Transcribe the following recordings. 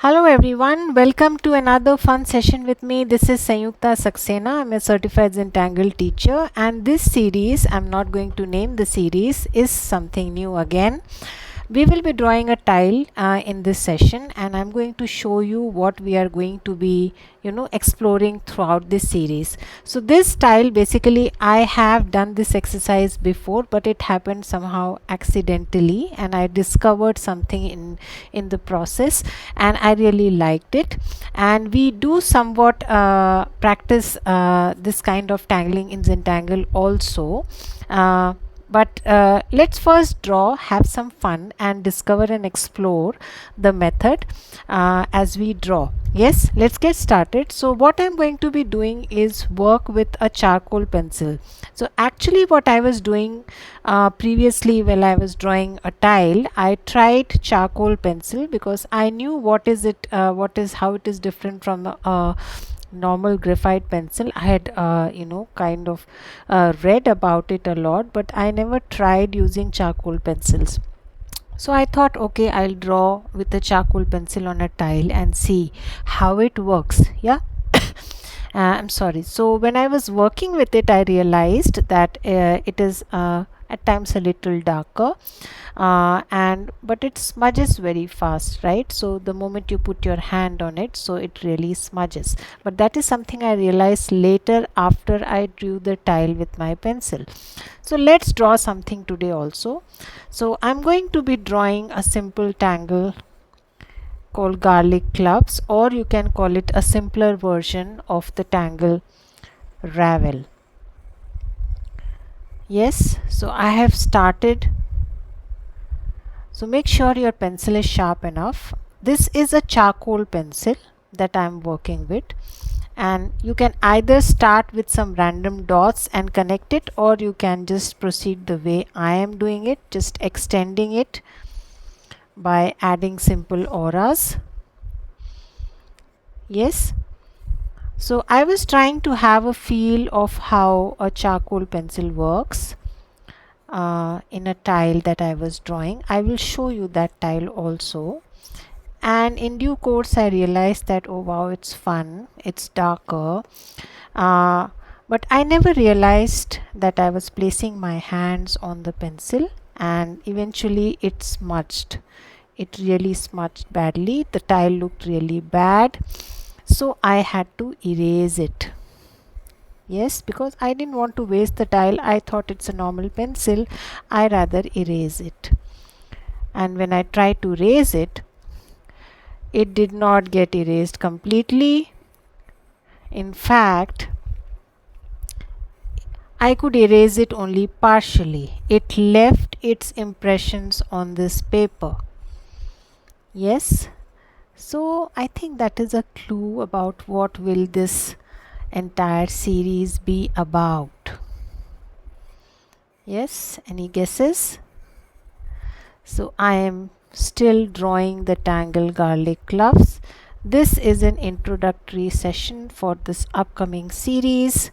Hello everyone, welcome to another fun session with me. This is Sanyukta Saxena. I'm a certified Zentangle teacher, and this series, I'm not going to name the series, is something new again. We will be drawing a tile in this session, and I'm going to show you what we are going to be exploring throughout this series. So this tile, basically I have done this exercise before, but it happened somehow accidentally, and I discovered something in the process, and I really liked it. And we do somewhat practice this kind of tangling in Zentangle also. But let's first draw, have some fun, and discover and explore the method as we draw. Yes, let's get started. So what I'm going to be doing is work with a charcoal pencil. So actually what I was doing previously while I was drawing a tile, I tried charcoal pencil because I knew how it is different from normal graphite pencil. I had kind of read about it a lot, but I never tried using charcoal pencils. So I thought, okay, I'll draw with a charcoal pencil on a tile and see how it works. Yeah. I'm sorry. So when I was working with it, I realized that it is at times a little darker, but it smudges very fast, right? So the moment you put your hand on it, so it really smudges. But that is something I realized later after I drew the tile with my pencil. So let's draw something today also. So I'm going to be drawing a simple tangle called garlic cloves, or you can call it a simpler version of the tangle ravel. Yes, so I have started. So make sure your pencil is sharp enough. This is a charcoal pencil that I am working with, and you can either start with some random dots and connect it, or you can just proceed the way I am doing it, just extending it by adding simple auras. Yes, so I was trying to have a feel of how a charcoal pencil works in a tile that I was drawing. I will show you that tile also. And in due course I realized that, oh wow, it's fun, it's darker, but I never realized that I was placing my hands on the pencil, and eventually it smudged. It really smudged badly. The tile looked really bad, so I had to erase it. Yes, because I didn't want to waste the tile. I thought it's a normal pencil, I rather erase it. And when I tried to erase it, it did not get erased completely. In fact, I could erase it only partially. It left its impressions on this paper. Yes, so I think that is a clue about what will this entire series be about. Yes, any guesses? So I am still drawing the tangle garlic cloves. This is an introductory session for this upcoming series.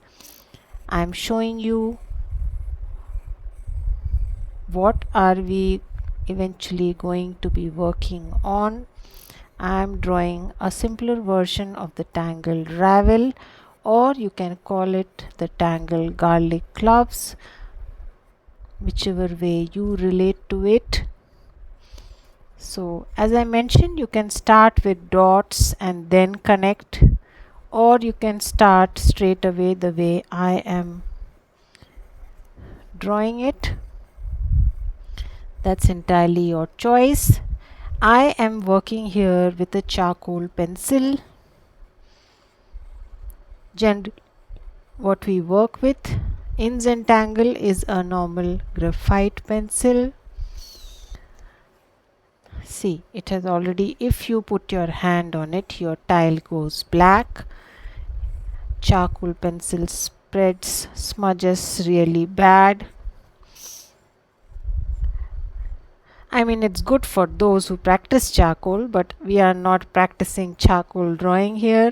I am showing you what are we eventually going to be working on. I am drawing a simpler version of the tangle ravel, or you can call it the tangle garlic cloves, whichever way you relate to it. So as I mentioned, you can start with dots and then connect, or you can start straight away the way I am drawing it. That's entirely your choice. I am working here with a charcoal pencil. Generally, what we work with in Zentangle is a normal graphite pencil. See, it has already, if you put your hand on it, your tile goes black. Charcoal pencil spreads, smudges really bad. I mean, it's good for those who practice charcoal, but we are not practicing charcoal drawing here,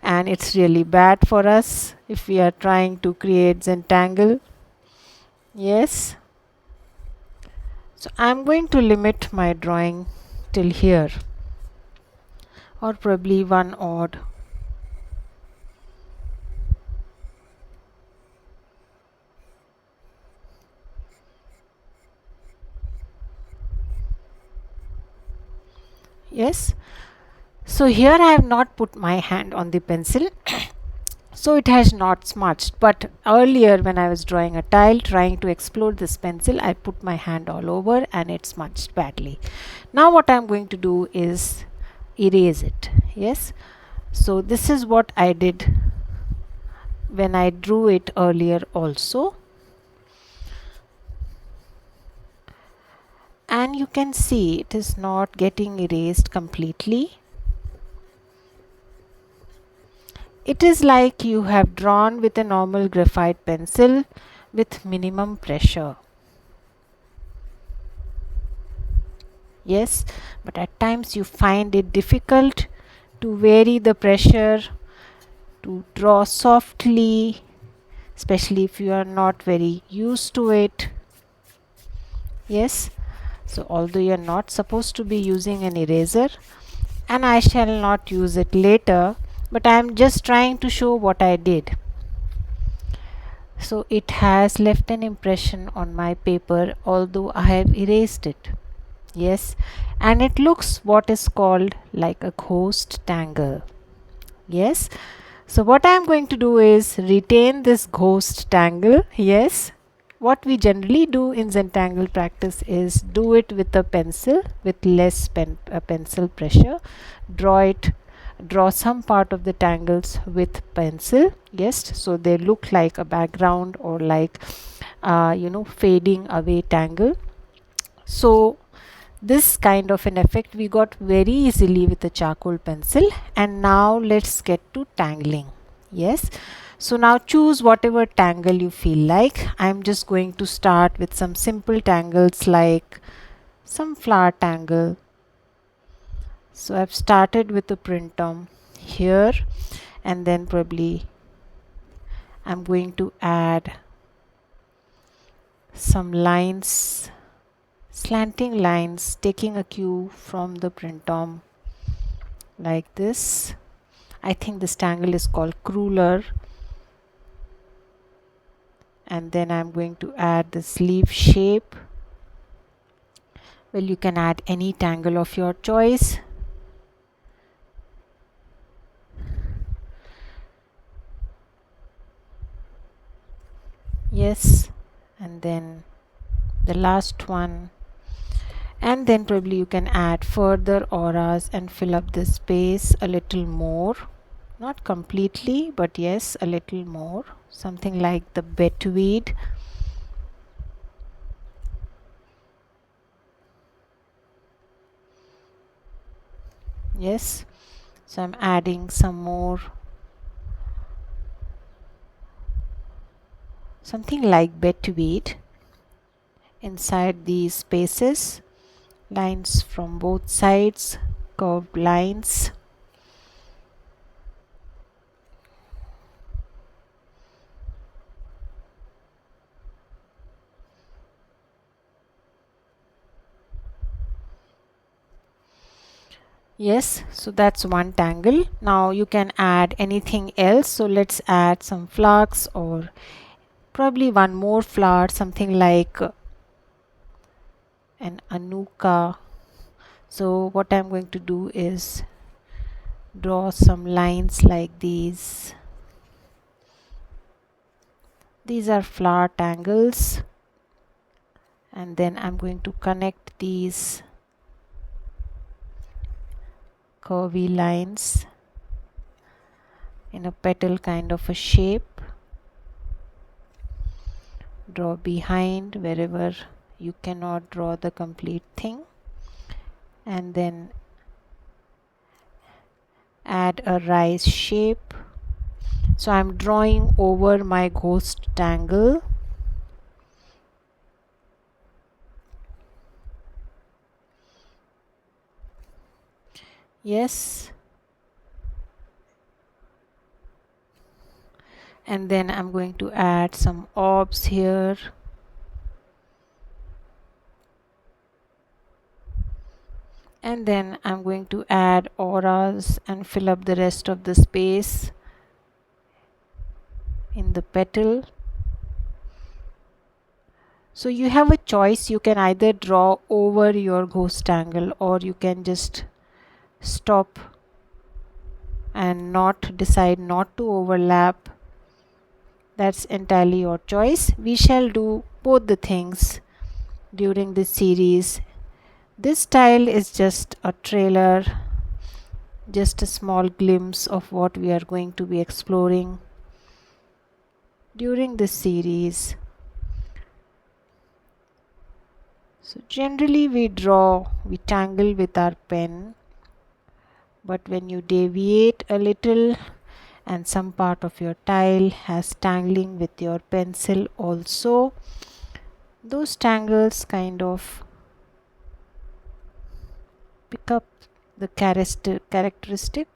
and it's really bad for us if we are trying to create Zentangle. Yes. So I'm going to limit my drawing till here. or probably one odd. Yes, so here I have not put my hand on the pencil so it has not smudged, but earlier when I was drawing a tile trying to explore this pencil, I put my hand all over and it smudged badly. Now what I am going to do is erase it. Yes, so this is what I did when I drew it earlier also, and you can see it is not getting erased completely. It is like you have drawn with a normal graphite pencil with minimum pressure. Yes, but at times you find it difficult to vary the pressure, to draw softly, especially if you are not very used to it. Yes, so although you are not supposed to be using an eraser, and I shall not use it later, but I am just trying to show what I did. So it has left an impression on my paper although I have erased it. Yes, and it looks what is called like a ghost tangle. Yes, so what I am going to do is retain this ghost tangle. Yes, what we generally do in Zentangle practice is do it with a pencil with less pencil pressure. Draw some part of the tangles with pencil. Yes, so they look like a background or like fading away tangle. So this kind of an effect we got very easily with a charcoal pencil. And now let's get to tangling. Yes, so now choose whatever tangle you feel like. I'm just going to start with some simple tangles like some flower tangle. So I've started with the printom here, and then probably I'm going to add some lines, slanting lines, taking a cue from the printom like this. I think this tangle is called KRULLER. And then I'm going to add the sleeve shape. Well, you can add any tangle of your choice. Yes, and then the last one, and then probably you can add further auras and fill up the space a little more, not completely, but yes, a little more, something like the betweed. Yes, so I'm adding some more, something like betweed inside these spaces, lines from both sides, curved lines. Yes, so that's one tangle. Now you can add anything else. So let's add some flux or probably one more flower, something like an ANOOKA. So what I'm going to do is draw some lines like these. These are flower tangles, and then I'm going to connect these curvy lines in a petal kind of a shape. Draw behind wherever you cannot draw the complete thing, and then add a rise shape. So I'm drawing over my ghost tangle. Yes, and then I'm going to add some orbs here. And then I'm going to add auras and fill up the rest of the space in the petal. So you have a choice. You can either draw over your ghost tangle, or you can just stop and not decide not to overlap. That's entirely your choice. We shall do both the things during this series. This style is just a trailer, just a small glimpse of what we are going to be exploring during this series. So generally we tangle with our pen, but when you deviate a little and some part of your tile has tangling with your pencil also, those tangles kind of pick up the characteristic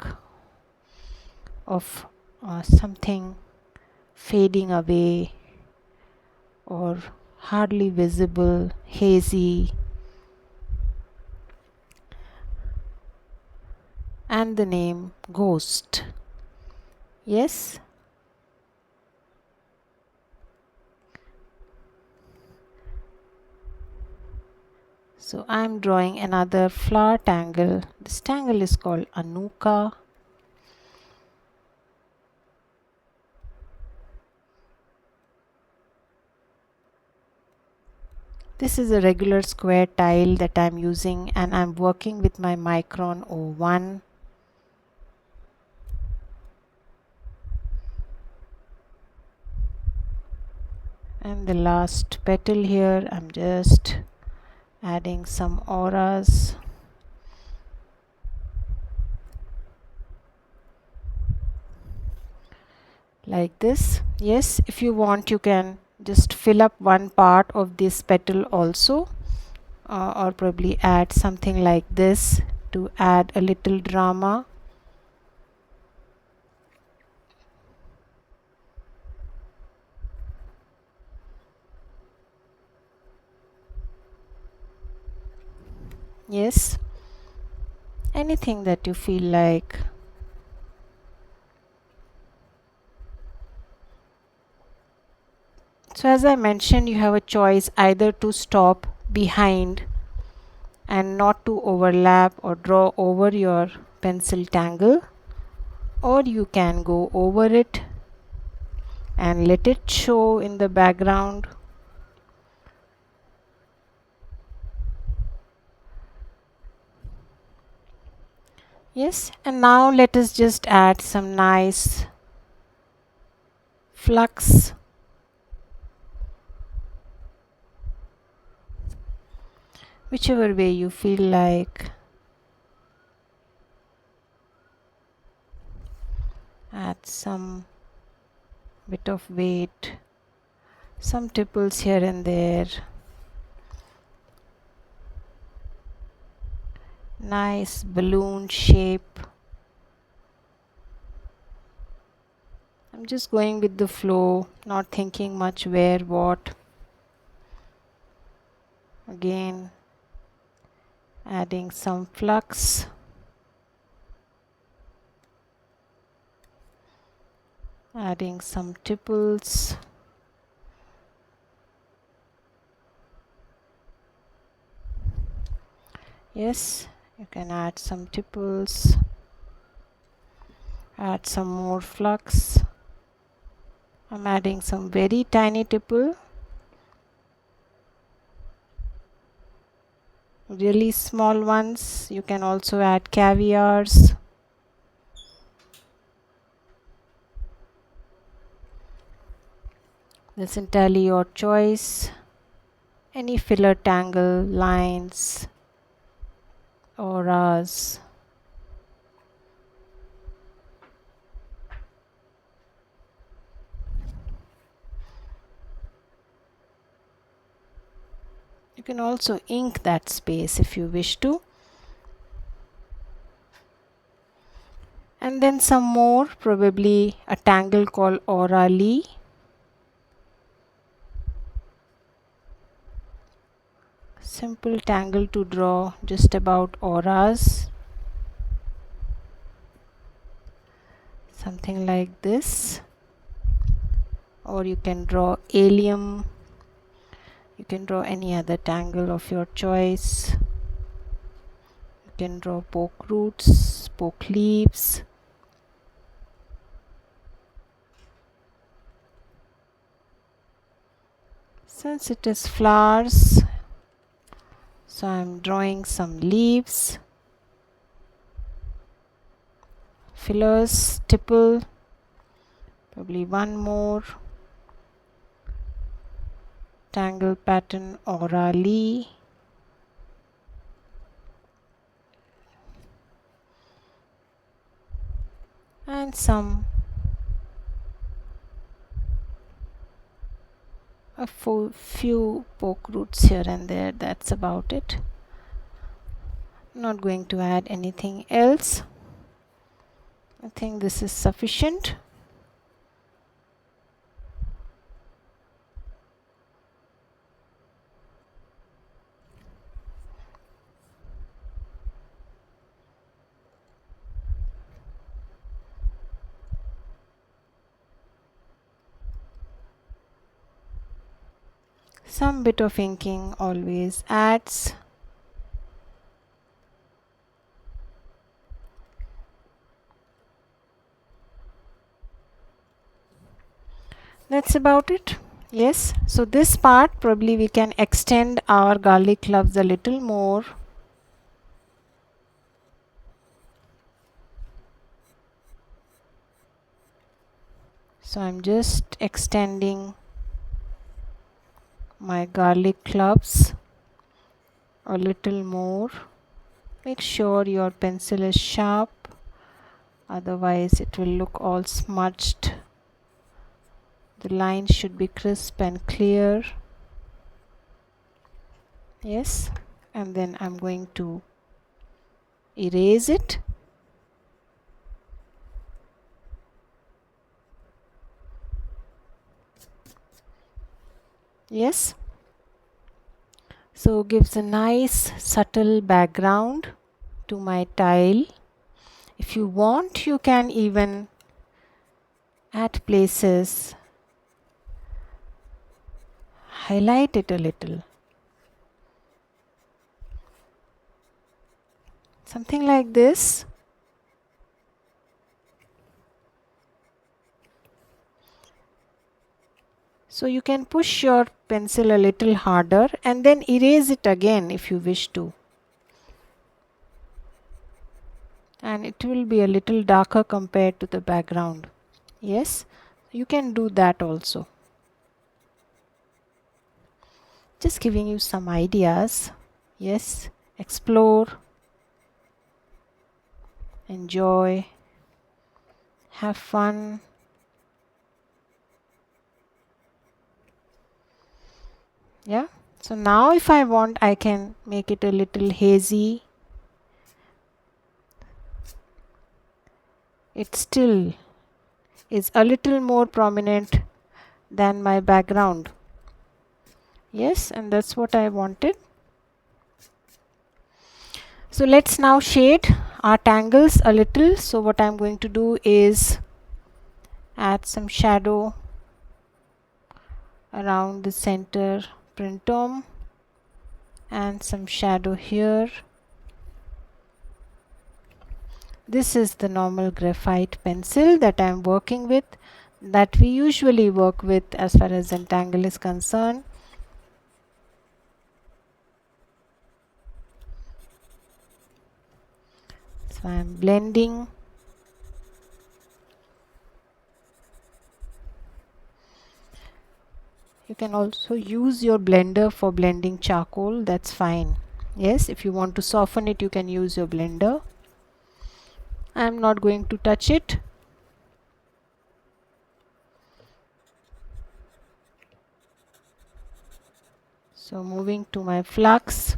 of something fading away or hardly visible, hazy, and the name Ghost. Yes. So I'm drawing another flower tangle. This tangle is called ANOOKA. This is a regular square tile that I'm using, and I'm working with my Micron 01. And the last petal here, I'm just adding some auras. Like this. Yes, if you want, you can just fill up one part of this petal also, or probably add something like this to add a little drama. Yes, anything that you feel like. So as I mentioned, you have a choice either to stop behind and not to overlap or draw over your pencil tangle, or you can go over it and let it show in the background. Yes, and now let us just add some nice flux. Whichever way you feel like. Add some bit of weight, some tipples here and there. Nice balloon shape. I'm just going with the flow, not thinking much where, what. Again, adding some flux. Adding some tipples. Yes, you can add some tipples. Add some more flux. I'm adding some very tiny tipple. Really small ones. You can also add caviars. That's entirely your choice. Any filler tangle, lines, auras. You can also ink that space if you wish to. And then some more, probably a tangle called AURA-LEAH. simple tangle to draw just about auras, something like this. Or you can draw allium, you can draw any other tangle of your choice. You can draw poke roots, poke leaves. Since it is flowers, so I'm drawing some leaves, fillers, stipple, probably one more. Tangle pattern AURA-LEAH. And a few poke roots here and there. That's about it. Not going to add anything else. I think this is sufficient. Some bit of inking always adds. That's about it. Yes, so this part probably we can extend our garlic cloves a little more. So I'm just extending my garlic cloves a little more. Make sure your pencil is sharp, otherwise it will look all smudged. The line should be crisp and clear. Yes, and then I'm going to erase it. Yes, so gives a nice subtle background to my tile. If you want, you can even at places highlight it a little, something like this. So you can push your pencil a little harder and then erase it again if you wish to. And it will be a little darker compared to the background. Yes, you can do that also. Just giving you some ideas. Yes, explore, enjoy, have fun. Yeah, so now if I want, I can make it a little hazy. It still is a little more prominent than my background. Yes, and that's what I wanted. So let's now shade our tangles a little. So what I'm going to do is add some shadow around the center printom and some shadow here. This is the normal graphite pencil that I am working with, that we usually work with as far as Zentangle is concerned. So I am blending. You can also use your blender for blending charcoal, that's fine. Yes, if you want to soften it, you can use your blender. I am not going to touch it. So moving to my flux.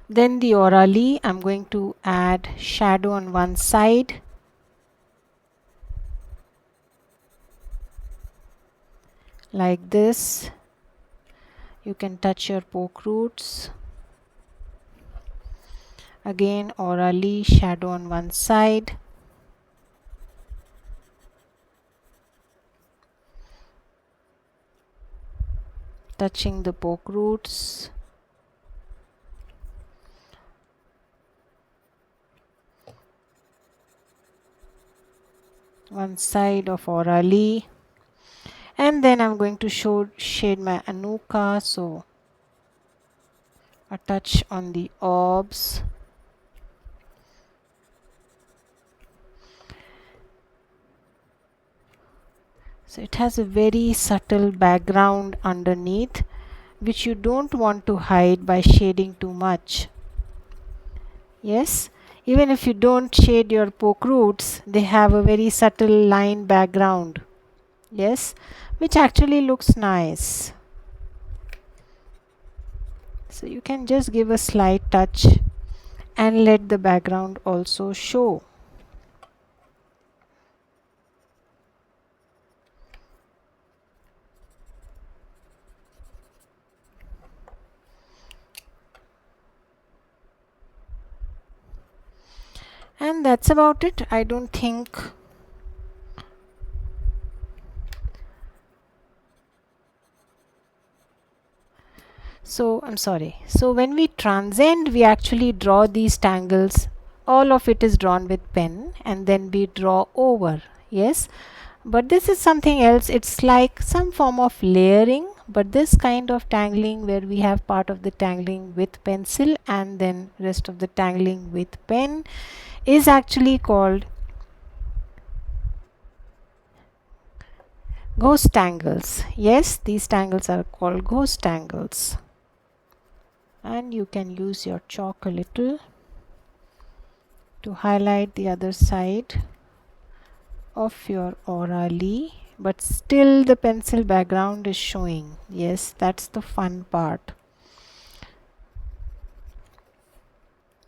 Then the AURA-LEAH, I'm going to add shadow on one side. Like this. You can touch your POKEROOTS. Again, AURA-LEAH shadow on one side. Touching the POKEROOTS. One side of AURA-LEAH. And then I'm going to shade my ANOOKA, so a touch on the orbs. So it has a very subtle background underneath, which you don't want to hide by shading too much. Yes, even if you don't shade your POKEROOTS, they have a very subtle line background. Yes, which actually looks nice. So you can just give a slight touch and let the background also show. And that's about it. I don't think so. I'm sorry. So when we transcend, we actually draw these tangles. All of it is drawn with pen, and then we draw over. Yes, but this is something else. It's like some form of layering, but this kind of tangling where we have part of the tangling with pencil and then rest of the tangling with pen is actually called ghost tangles. Yes, these tangles are called ghost tangles. And you can use your chalk a little to highlight the other side of your AURA-LEAH, but still the pencil background is showing. Yes, that's the fun part.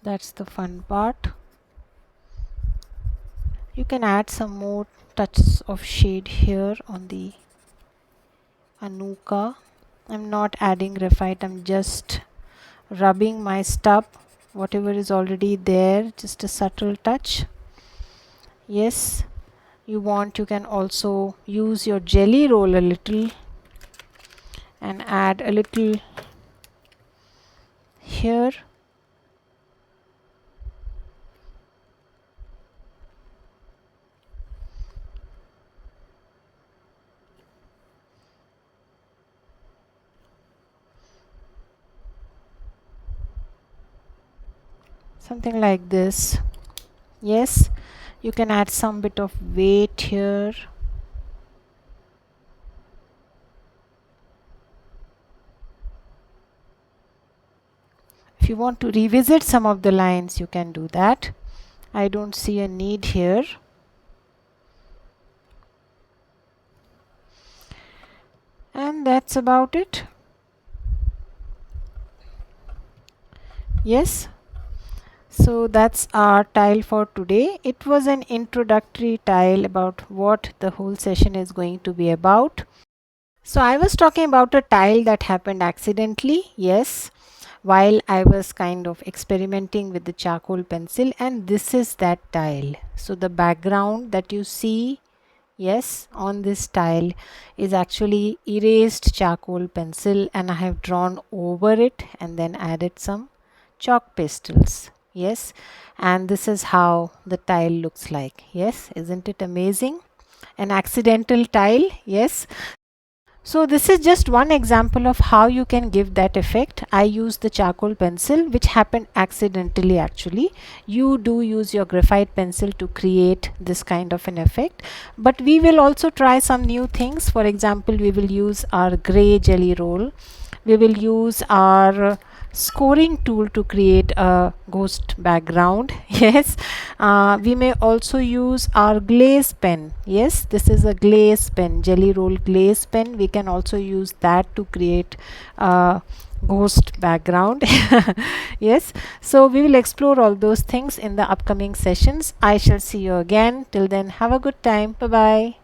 That's the fun part. You can add some more touches of shade here on the ANOOKA. I'm not adding graphite, I'm just rubbing my stub, whatever is already there, just a subtle touch. Yes, you want, you can also use your jelly roll a little and add a little here. Something like this. Yes, you can add some bit of weight here. If you want to revisit some of the lines, you can do that. I don't see a need here. And that's about it. Yes. So that's our tile for today. It was an introductory tile about what the whole session is going to be about. So I was talking about a tile that happened accidentally, yes, while I was kind of experimenting with the charcoal pencil, and this is that tile. So the background that you see, yes, on this tile is actually erased charcoal pencil, and I have drawn over it and then added some chalk pastels. Yes, and this is how the tile looks like. Yes, isn't it amazing? An accidental tile. Yes. So this is just one example of how you can give that effect. I used the charcoal pencil, which happened accidentally actually. You do use your graphite pencil to create this kind of an effect. But we will also try some new things. For example, we will use our gray jelly roll. We will use our scoring tool to create a ghost background. Yes, we may also use our glaze pen. Yes, this is a glaze pen, jelly roll glaze pen. We can also use that to create a ghost background. Yes, so we will explore all those things in the upcoming sessions. I shall see you again. Till then, have a good time. Bye bye.